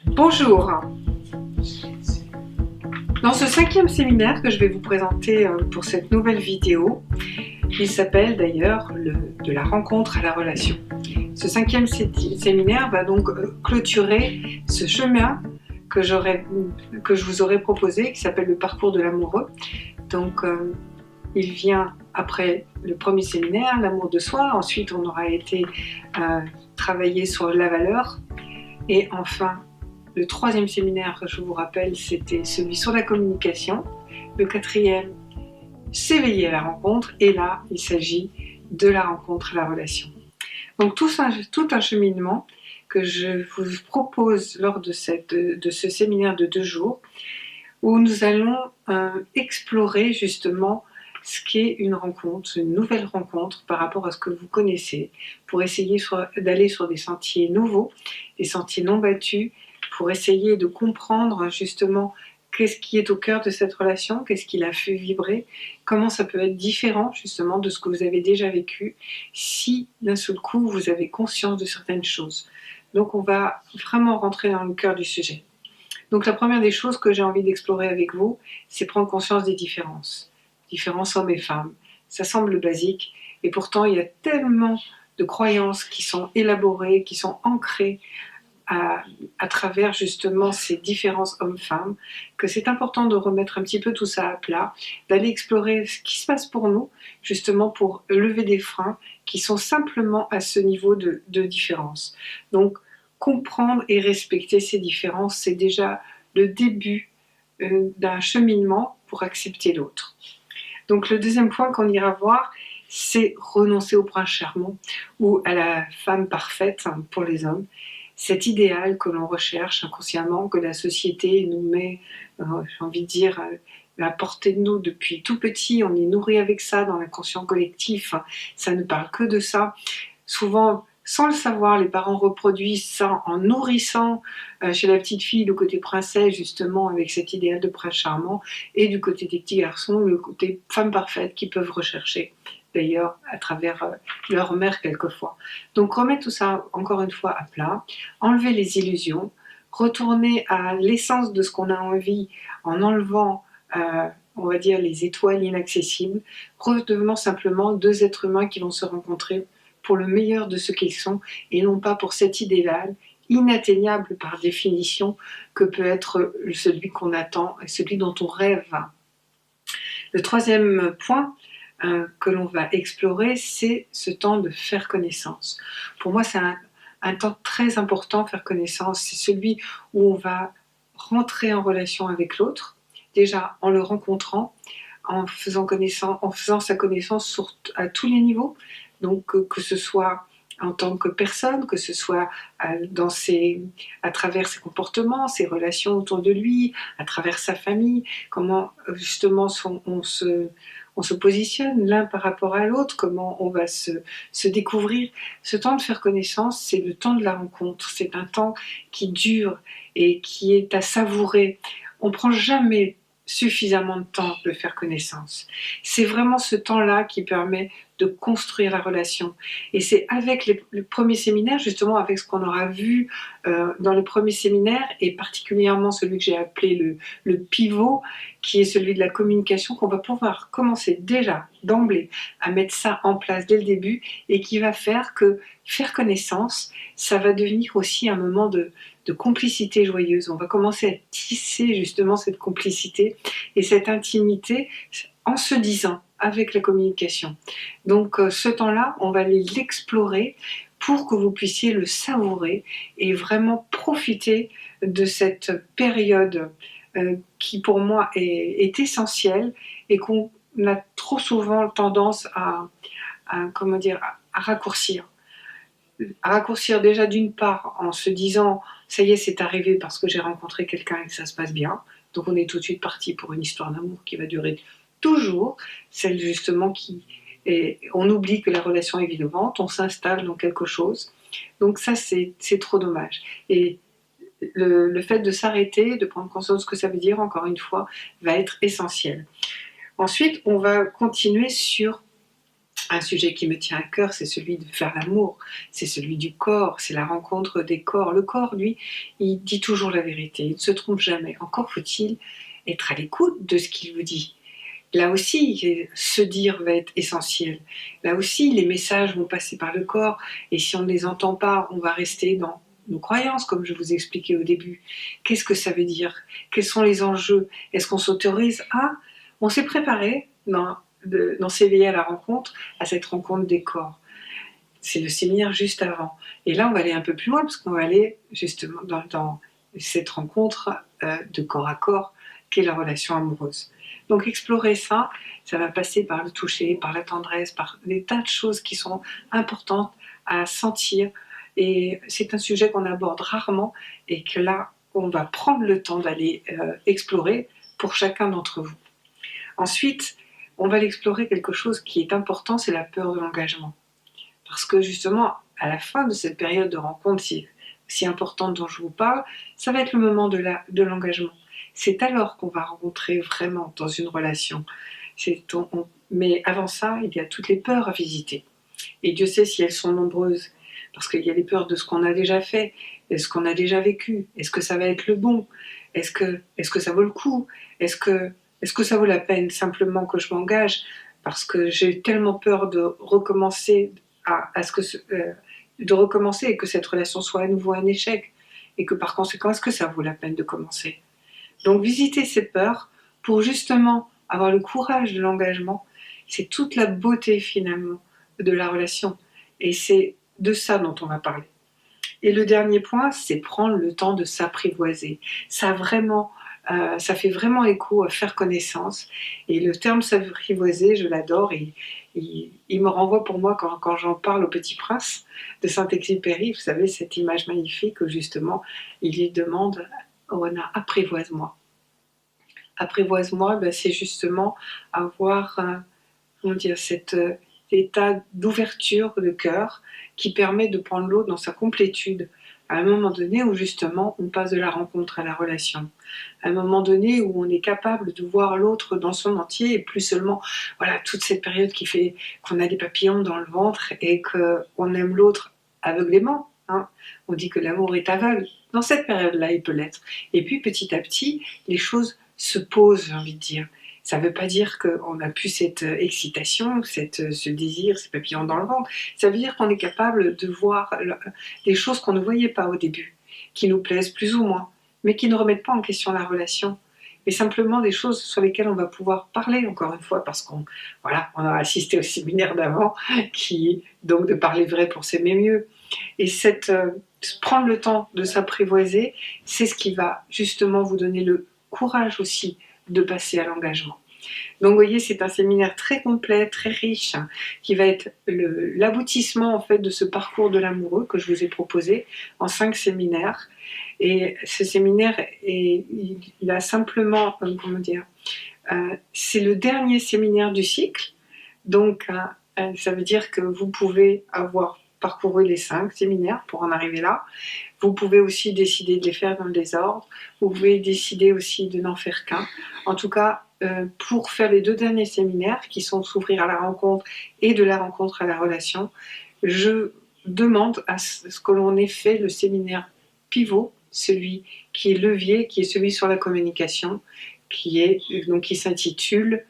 Bonjour. Dans ce 5e séminaire que je vais vous présenter pour cette nouvelle vidéo, il s'appelle d'ailleurs de la rencontre à la relation. Ce 5e séminaire va donc clôturer ce chemin que je vous aurais proposé, qui s'appelle le parcours de l'amoureux. Donc il vient après le premier séminaire, l'amour de soi. Ensuite on aura été travailler sur la valeur. Et enfin, le 3e séminaire, je vous rappelle, c'était celui sur la communication. Le 4e, s'éveiller à la rencontre. Et là, il s'agit de la rencontre à la relation. Donc tout un cheminement que je vous propose lors de ce séminaire de 2 jours, où nous allons explorer justement ce qu'est une rencontre, une nouvelle rencontre par rapport à ce que vous connaissez, pour essayer d'aller sur des sentiers nouveaux, des sentiers non battus, pour essayer de comprendre justement qu'est-ce qui est au cœur de cette relation, qu'est-ce qui l'a fait vibrer, comment ça peut être différent justement de ce que vous avez déjà vécu, si d'un seul coup vous avez conscience de certaines choses. Donc on va vraiment rentrer dans le cœur du sujet. Donc la première des choses que j'ai envie d'explorer avec vous, c'est prendre conscience des différences. Différences hommes et femmes. Ça semble basique, et pourtant il y a tellement de croyances qui sont élaborées, qui sont ancrées à travers justement ces différences hommes-femmes, que c'est important de remettre un petit peu tout ça à plat, d'aller explorer ce qui se passe pour nous, justement pour lever des freins qui sont simplement à ce niveau de différence. Donc comprendre et respecter ces différences, c'est déjà le début d'un cheminement pour accepter l'autre. Donc le deuxième point qu'on ira voir, c'est renoncer au prince charmant ou à la femme parfaite pour les hommes. Cet idéal que l'on recherche inconsciemment, que la société nous met, j'ai envie de dire, à portée de nous depuis tout petit. On est nourri avec ça dans l'inconscient collectif, ça ne parle que de ça. Souvent, sans le savoir, les parents reproduisent ça en nourrissant chez la petite fille le côté princesse, justement, avec cet idéal de prince charmant, et du côté des petits garçons, le côté femme parfaite qu'ils peuvent rechercher, d'ailleurs, à travers leur mère quelquefois. Donc remettre tout ça, encore une fois, à plat, enlever les illusions, retourner à l'essence de ce qu'on a envie en enlevant, on va dire, les étoiles inaccessibles, redevenant simplement 2 êtres humains qui vont se rencontrer pour le meilleur de ce qu'ils sont, et non pas pour cet idéal inatteignable par définition que peut être celui qu'on attend et celui dont on rêve. Le 3e point que l'on va explorer, c'est ce temps de faire connaissance. Pour moi, c'est un temps très important, faire connaissance. C'est celui où on va rentrer en relation avec l'autre, déjà en le rencontrant, en faisant sa connaissance à tous les niveaux. Donc que ce soit en tant que personne, que ce soit à travers ses comportements, ses relations autour de lui, à travers sa famille, comment justement on se positionne l'un par rapport à l'autre, comment on va se découvrir. Ce temps de faire connaissance, c'est le temps de la rencontre, c'est un temps qui dure et qui est à savourer. On ne prend jamais suffisamment de temps de faire connaissance. C'est vraiment ce temps-là qui permet de construire la relation. Et c'est avec le premier séminaire, justement avec ce qu'on aura vu dans le premier séminaire, et particulièrement celui que j'ai appelé le pivot, qui est celui de la communication, qu'on va pouvoir commencer déjà d'emblée à mettre ça en place dès le début, et qui va faire que faire connaissance, ça va devenir aussi un moment de complicité joyeuse. On va commencer à tisser justement cette complicité et cette intimité en se disant, avec la communication. Donc ce temps-là, on va aller l'explorer pour que vous puissiez le savourer et vraiment profiter de cette période qui pour moi est essentielle et qu'on a trop souvent tendance à raccourcir. À raccourcir déjà d'une part en se disant ça y est, c'est arrivé parce que j'ai rencontré quelqu'un et que ça se passe bien, donc on est tout de suite parti pour une histoire d'amour qui va durer toujours, celle justement on oublie que la relation est vivante, on s'installe dans quelque chose, donc ça c'est trop dommage. Et le fait de s'arrêter, de prendre conscience de ce que ça veut dire, encore une fois, va être essentiel. Ensuite, on va continuer sur Un sujet qui me tient à cœur, c'est celui de faire l'amour, c'est celui du corps, c'est la rencontre des corps. Le corps, lui, il dit toujours la vérité, il ne se trompe jamais. Encore faut-il être à l'écoute de ce qu'il vous dit. Là aussi, se dire va être essentiel. Là aussi, les messages vont passer par le corps, et si on ne les entend pas, on va rester dans nos croyances, comme je vous expliquais au début. Qu'est-ce que ça veut dire? Quels sont les enjeux? Est-ce qu'on s'autorise à... On s'est préparé dans s'éveiller à la rencontre, à cette rencontre des corps. C'est le séminaire juste avant. Et là, on va aller un peu plus loin, parce qu'on va aller justement dans cette rencontre de corps à corps, qu'est la relation amoureuse. Donc explorer ça, ça va passer par le toucher, par la tendresse, par des tas de choses qui sont importantes à sentir. Et c'est un sujet qu'on aborde rarement et que là, on va prendre le temps d'aller explorer pour chacun d'entre vous. Ensuite, on va explorer quelque chose qui est important, c'est la peur de l'engagement. Parce que justement, à la fin de cette période de rencontre si importante dont je vous parle, ça va être le moment de l'engagement. C'est alors qu'on va rentrer vraiment dans une relation. Mais avant ça, il y a toutes les peurs à visiter. Et Dieu sait si elles sont nombreuses. Parce qu'il y a les peurs de ce qu'on a déjà fait, de ce qu'on a déjà vécu. Est-ce que ça va être le bon? Est-ce que ça vaut le coup? Est-ce que ça vaut la peine simplement que je m'engage? Parce que j'ai tellement peur de recommencer de recommencer et que cette relation soit à nouveau un échec. Et que par conséquent, est-ce que ça vaut la peine de commencer? Donc visiter ces peurs pour justement avoir le courage de l'engagement, c'est toute la beauté finalement de la relation. Et c'est de ça dont on va parler. Et le dernier point, c'est prendre le temps de s'apprivoiser. Ça fait vraiment écho à faire connaissance. Et le terme s'apprivoiser, je l'adore. Et il me renvoie pour moi, quand j'en parle au Petit Prince de Saint-Exupéry, vous savez, cette image magnifique où justement il lui demande « Oana, apprivoise-moi ». Apprivoise-moi, c'est justement avoir cet état d'ouverture de cœur qui permet de prendre l'autre dans sa complétude, à un moment donné où justement on passe de la rencontre à la relation, à un moment donné où on est capable de voir l'autre dans son entier et plus seulement toute cette période qui fait qu'on a des papillons dans le ventre et qu'on aime l'autre aveuglément. On dit que l'amour est aveugle. Dans cette période-là, il peut l'être. Et puis petit à petit, les choses se posent, j'ai envie de dire. Ça ne veut pas dire qu'on n'a plus cette excitation, ce désir, ces papillons dans le ventre. Ça veut dire qu'on est capable de voir des choses qu'on ne voyait pas au début, qui nous plaisent plus ou moins, mais qui ne remettent pas en question la relation. Mais simplement des choses sur lesquelles on va pouvoir parler, encore une fois, parce qu'on a assisté au séminaire d'avant, donc de parler vrai pour s'aimer mieux. Et prendre le temps de s'apprivoiser, c'est ce qui va justement vous donner le courage aussi de passer à l'engagement. Donc vous voyez, c'est un séminaire très complet, très riche, qui va être l'aboutissement en fait de ce parcours de l'amoureux que je vous ai proposé en 5 séminaires. Et ce séminaire, il a simplement, c'est le dernier séminaire du cycle. Donc ça veut dire que vous pouvez avoir parcouru les 5 séminaires pour en arriver là. Vous pouvez aussi décider de les faire dans le désordre. Vous pouvez décider aussi de n'en faire qu'un. En tout cas, pour faire les 2 derniers séminaires, qui sont s'ouvrir à la rencontre et de la rencontre à la relation, je demande à ce que l'on ait fait le séminaire pivot, celui qui est levier, qui est celui sur la communication, qui s'intitule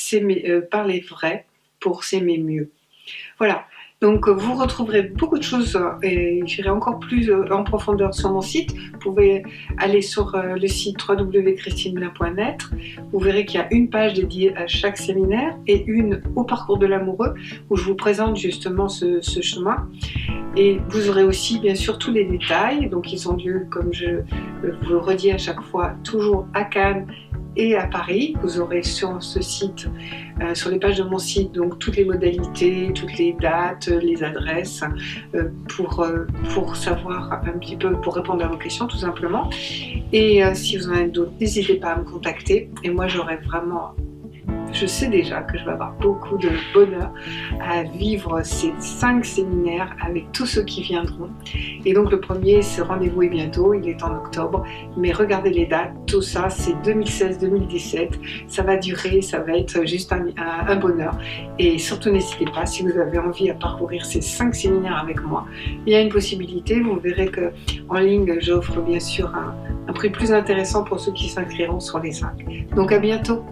« Parler vrai pour s'aimer mieux ». Voilà. Donc vous retrouverez beaucoup de choses et j'irai encore plus en profondeur sur mon site. Vous pouvez aller sur le site www.christineblin.net. Vous verrez qu'il y a une page dédiée à chaque séminaire et une au parcours de l'amoureux où je vous présente justement ce chemin. Et vous aurez aussi bien sûr tous les détails. Donc ils ont lieu, comme je vous le redis à chaque fois, toujours à Cannes et à Paris. Vous aurez sur ce site, sur les pages de mon site, donc toutes les modalités, toutes les dates, les adresses, pour savoir un petit peu, pour répondre à vos questions tout simplement. Et si vous en avez d'autres, n'hésitez pas à me contacter. Et moi, j'aurais vraiment je sais déjà que je vais avoir beaucoup de bonheur à vivre ces 5 séminaires avec tous ceux qui viendront. Et donc le premier, ce rendez-vous est bientôt, il est en octobre, mais regardez les dates, tout ça c'est 2016-2017, ça va durer, ça va être juste un bonheur. Et surtout n'hésitez pas, si vous avez envie à parcourir ces 5 séminaires avec moi, il y a une possibilité, vous verrez qu'en ligne j'offre bien sûr un prix plus intéressant pour ceux qui s'inscriront sur les 5. Donc à bientôt.